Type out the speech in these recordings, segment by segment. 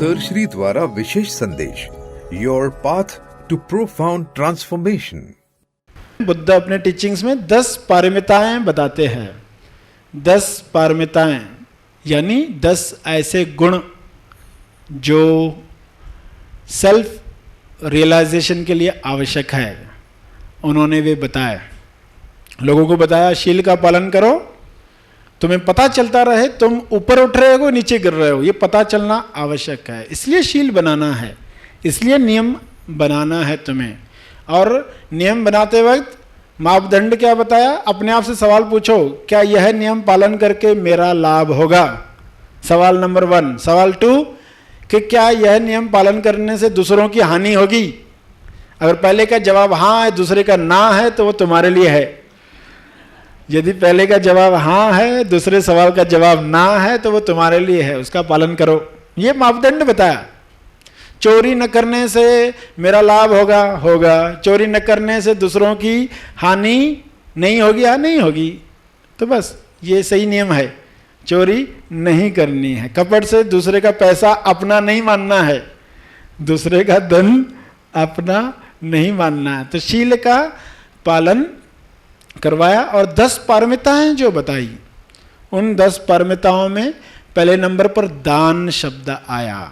Sir Shri द्वारा विशेष संदेश, your path to profound transformation. Buddha अपने टीचिंग्स में 10 पारमिताएं बताते हैं। 10 पारमिताएं यानी 10 ऐसे गुण जो सेल्फ रियलाइजेशन के लिए आवश्यक है, उन्होंने वे बताए। लोगों को बताया शील का पालन करो, तुम्हें पता चलता रहे तुम ऊपर उठ रहे हो नीचे गिर रहे हो, ये पता चलना आवश्यक है। इसलिए शील बनाना है, इसलिए नियम बनाना है तुम्हें। और नियम बनाते वक्त मापदंड क्या बताया? अपने आप से सवाल पूछो, क्या यह नियम पालन करके मेरा लाभ होगा? सवाल नंबर 1। सवाल 2 कि क्या यह नियम पालन करने से दूसरों की हानि होगी? अगर पहले का जवाब हाँ है, दूसरे का ना है, तो वो तुम्हारे लिए है। यदि पहले का जवाब हाँ है, दूसरे सवाल का जवाब ना है, तो वो तुम्हारे लिए है, उसका पालन करो। ये मापदंड बताया। चोरी न करने से मेरा लाभ होगा। चोरी न करने से दूसरों की हानि नहीं होगी, या नहीं होगी, तो बस ये सही नियम है। चोरी नहीं करनी है। कपट से दूसरे का पैसा अपना नहीं मानना है, दूसरे का धन अपना नहीं मानना है। तो शील का पालन करवाया। और 10 पारमिताएं जो बताई, उन 10 पारमिताओं में पहले नंबर पर दान शब्द आया।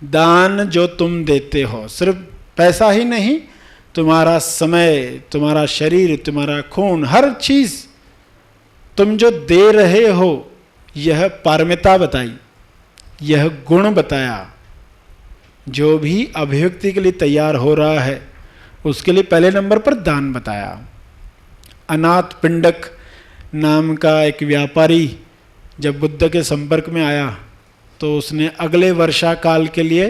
दान जो तुम देते हो, सिर्फ पैसा ही नहीं, तुम्हारा समय, तुम्हारा शरीर, तुम्हारा खून, हर चीज तुम जो दे रहे हो, यह पारमिता बताई, यह गुण बताया। जो भी अभिव्यक्ति के लिए तैयार हो रहा है, उसके लिए पहले नंबर पर दान बताया। अनाथ पिंडक नाम का एक व्यापारी जब बुद्ध के संपर्क में आया, तो उसने अगले वर्षा काल के लिए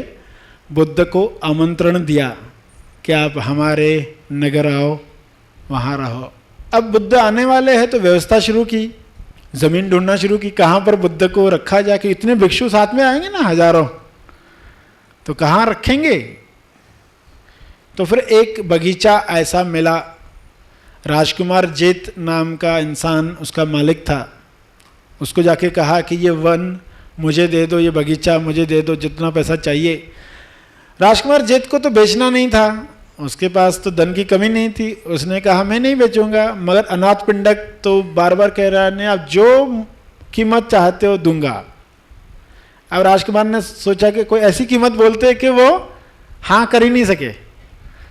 बुद्ध को आमंत्रण दिया कि आप हमारे नगर आओ, वहाँ रहो। अब बुद्ध आने वाले हैं तो व्यवस्था शुरू की, जमीन ढूंढना शुरू की, कहाँ पर बुद्ध को रखा जाके। इतने भिक्षु साथ में आएंगे ना, हजारों, तो कहाँ रखेंगे? तो फिर एक बगीचा ऐसा मिला। राजकुमार जेत नाम का इंसान उसका मालिक था। उसको जाके कहा कि ये वन मुझे दे दो, ये बगीचा मुझे दे दो, जितना पैसा चाहिए। राजकुमार जेत को तो बेचना नहीं था, उसके पास तो धन की कमी नहीं थी। उसने कहा मैं नहीं बेचूंगा, मगर अनाथ पिंडक तो बार बार कह रहा है, आप जो कीमत चाहते हो दूंगा। अब राजकुमार ने सोचा कि कोई ऐसी कीमत बोलते कि वो हाँ कर ही नहीं सके,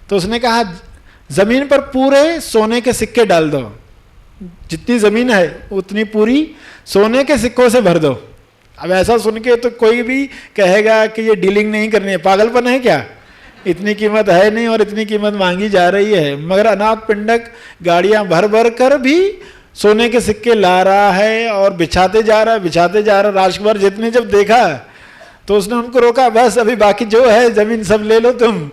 तो उसने कहा जमीन पर पूरे सोने के सिक्के डाल दो, जितनी जमीन है उतनी पूरी सोने के सिक्कों से भर दो। अब ऐसा सुन के तो कोई भी कहेगा कि ये डीलिंग नहीं करनी है, पागलपन है क्या? इतनी कीमत है नहीं और इतनी कीमत मांगी जा रही है। मगर अनाथ पिंडक गाड़ियां भर भर कर भी सोने के सिक्के ला रहा है और बिछाते जा रहा है। राजकुमार जितने जब देखा तो उसने उनको रोका, बस अभी बाकी जो है जमीन सब ले लो तुम,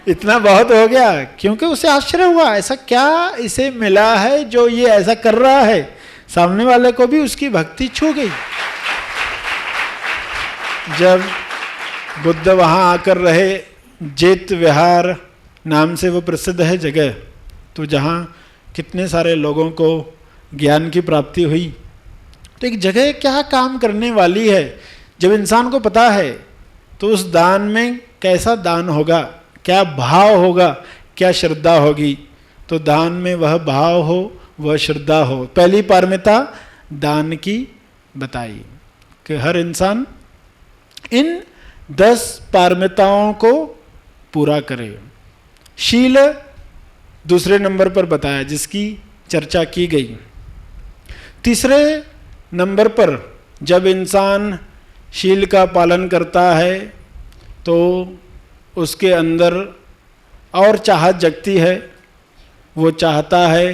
इतना बहुत हो गया। क्योंकि उसे आश्चर्य हुआ, ऐसा क्या इसे मिला है जो ये ऐसा कर रहा है। सामने वाले को भी उसकी भक्ति छू गई। जब बुद्ध वहां आकर रहे, जेत विहार नाम से वो प्रसिद्ध है जगह, तो जहां कितने सारे लोगों को ज्ञान की प्राप्ति हुई। तो एक जगह क्या काम करने वाली है। जब इंसान को पता है तो उस दान में कैसा दान होगा, क्या भाव होगा, क्या श्रद्धा होगी। तो दान में वह भाव हो, वह श्रद्धा हो। पहली पारमिता दान की बताई कि हर इंसान इन 10 पारमिताओं को पूरा करे। शील दूसरे नंबर पर बताया, जिसकी चर्चा की गई। तीसरे नंबर पर जब इंसान शील का पालन करता है तो उसके अंदर और चाहत जगती है। वो चाहता है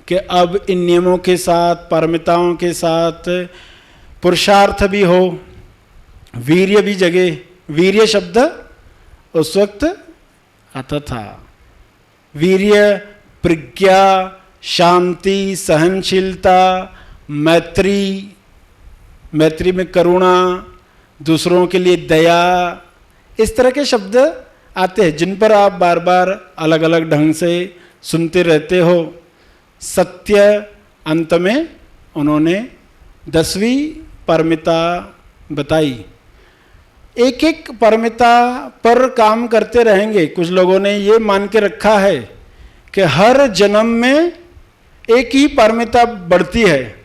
कि अब इन नियमों के साथ, पारमिताओं के साथ पुरुषार्थ भी हो, वीर्य भी जगे। वीर्य शब्द उस वक्त आता था। वीर्य, प्रज्ञा, शांति, सहनशीलता, मैत्री, मैत्री में करुणा, दूसरों के लिए दया, इस तरह के शब्द आते हैं जिन पर आप बार बार अलग अलग ढंग से सुनते रहते हो। सत्य, अंत में उन्होंने 10वीं पारमिता बताई। एक एक पारमिता पर काम करते रहेंगे। कुछ लोगों ने ये मान के रखा है कि हर जन्म में एक ही पारमिता बढ़ती है।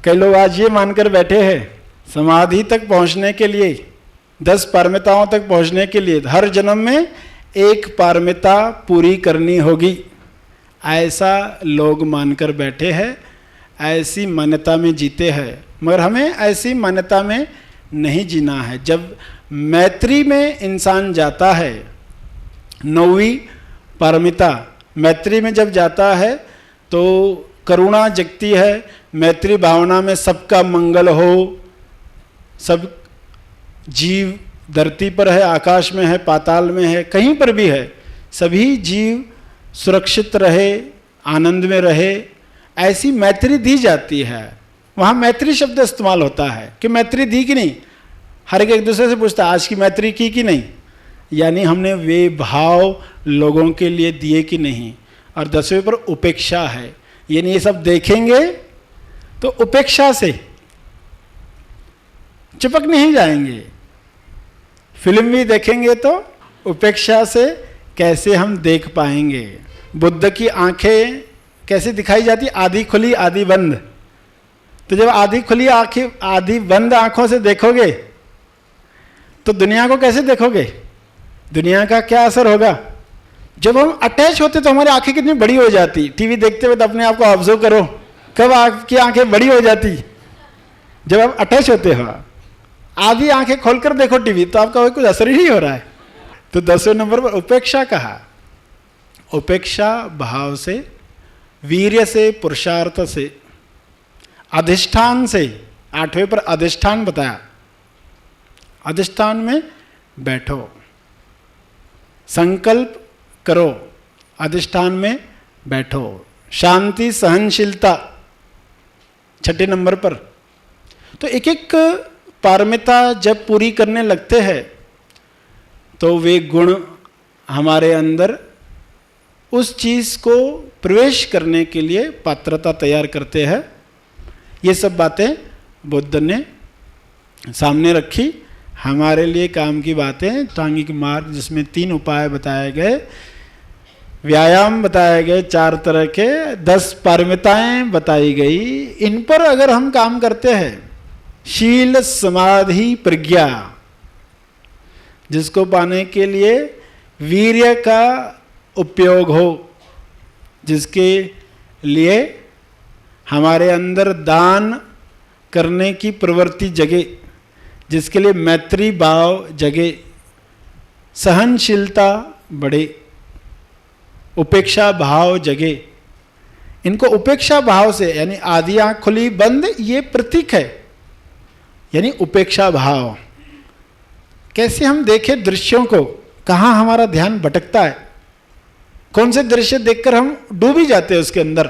कई लोग आज ये मानकर बैठे हैं समाधि तक पहुंचने के लिए, 10 पारमिताओं तक पहुंचने के लिए हर जन्म में एक पारमिता पूरी करनी होगी, ऐसा लोग मानकर बैठे हैं, ऐसी मान्यता में जीते हैं। मगर हमें ऐसी मान्यता में नहीं जीना है। जब मैत्री में इंसान जाता है, 9वीं पारमिता मैत्री में जब जाता है तो करुणा जगती है। मैत्री भावना में सबका मंगल हो, सब जीव धरती पर है, आकाश में है, पाताल में है, कहीं पर भी है, सभी जीव सुरक्षित रहे, आनंद में रहे, ऐसी मैत्री दी जाती है। वहाँ मैत्री शब्द इस्तेमाल होता है कि मैत्री दी कि नहीं। हर एक दूसरे से पूछता है आज की मैत्री की कि नहीं, यानी हमने वे भाव लोगों के लिए दिए कि नहीं। और 10वें पर उपेक्षा है, यानी ये सब देखेंगे तो उपेक्षा से चिपक नहीं जाएंगे। फिल्म भी देखेंगे तो उपेक्षा से कैसे हम देख पाएंगे। बुद्ध की आंखें कैसे दिखाई जाती, आधी खुली आधी बंद। तो जब आधी खुली आंखें आधी बंद आंखों से देखोगे तो दुनिया को कैसे देखोगे, दुनिया का क्या असर होगा। जब हम अटैच होते तो हमारी आंखें कितनी बड़ी हो जाती। टीवी देखते हुए तो अपने आप को ऑब्जर्व करो, कब आपकी आंखें बड़ी हो जाती, जब आप अटैच होते हो। आधी आंखें खोलकर देखो टीवी तो आपका कुछ असर ही नहीं हो रहा है। तो 10वें नंबर पर उपेक्षा कहा। उपेक्षा भाव से, वीर्य से, पुरुषार्थ से, अधिष्ठान से। 8वें पर अधिष्ठान बताया। अधिष्ठान में बैठो, संकल्प करो, अधिष्ठान में बैठो। शांति, सहनशीलता 6ठे नंबर पर। तो एक एक पारमिता जब पूरी करने लगते हैं तो वे गुण हमारे अंदर उस चीज़ को प्रवेश करने के लिए पात्रता तैयार करते हैं। ये सब बातें बुद्ध ने सामने रखी, हमारे लिए काम की बातें। सांघिक मार्ग जिसमें 3 उपाय बताए गए, व्यायाम बताए गए 4 तरह के, 10 पारमिताएं बताई गई। इन पर अगर हम काम करते हैं, शील, समाधि, प्रज्ञा, जिसको पाने के लिए वीर्य का उपयोग हो, जिसके लिए हमारे अंदर दान करने की प्रवृत्ति जगे, जिसके लिए मैत्री भाव जगे, सहनशीलता बढ़े, उपेक्षा भाव जगे। इनको उपेक्षा भाव से, यानी आधी आंख खुली बंद, ये प्रतीक है, यानी उपेक्षा भाव। कैसे हम देखें दृश्यों को, कहाँ हमारा ध्यान भटकता है, कौन से दृश्य देखकर हम डूब ही जाते हैं उसके अंदर।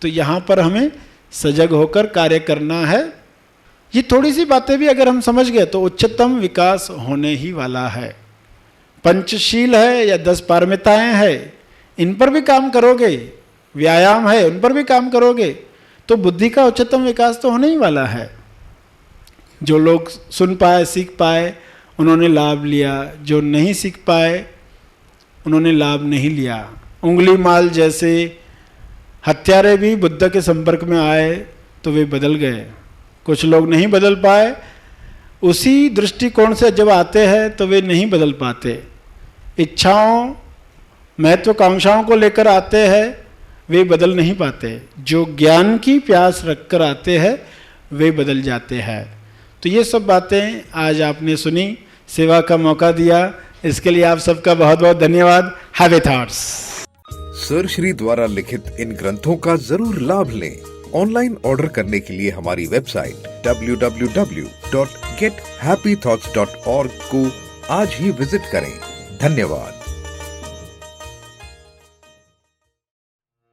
तो यहाँ पर हमें सजग होकर कार्य करना है। ये थोड़ी सी बातें भी अगर हम समझ गए तो उच्चतम विकास होने ही वाला है। पंचशील है या 10 पारमिताएं हैं, इन पर भी काम करोगे, व्यायाम है उन पर भी काम करोगे, तो बुद्धि का उच्चतम विकास तो होने ही वाला है। जो लोग सुन पाए, सीख पाए, उन्होंने लाभ लिया, जो नहीं सीख पाए उन्होंने लाभ नहीं लिया। उंगली माल जैसे हत्यारे भी बुद्ध के संपर्क में आए तो वे बदल गए। कुछ लोग नहीं बदल पाए, उसी दृष्टिकोण से जब आते हैं तो वे नहीं बदल पाते। इच्छाओं, महत्वाकांक्षाओं को लेकर आते हैं, वे बदल नहीं पाते। जो ज्ञान की प्यास रखकर आते हैं वे बदल जाते हैं। तो ये सब बातें आज आपने सुनी, सेवा का मौका दिया, इसके लिए आप सबका बहुत बहुत धन्यवाद। Have a thoughts. Sir Shri द्वारा लिखित इन ग्रंथों का जरूर लाभ लें। ऑनलाइन ऑर्डर करने के लिए हमारी वेबसाइट www.gethappythoughts.org को आज ही विजिट करें। धन्यवाद।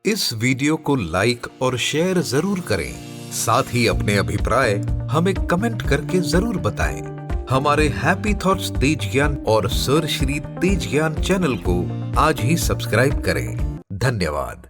इस वीडियो को लाइक और शेयर जरूर करें। साथ ही अपने अभिप्राय हमें कमेंट करके जरूर बताएं। हमारे हैप्पी थॉट्स तेज ज्ञान और सर श्री तेज ज्ञान चैनल को आज ही सब्सक्राइब करें। धन्यवाद।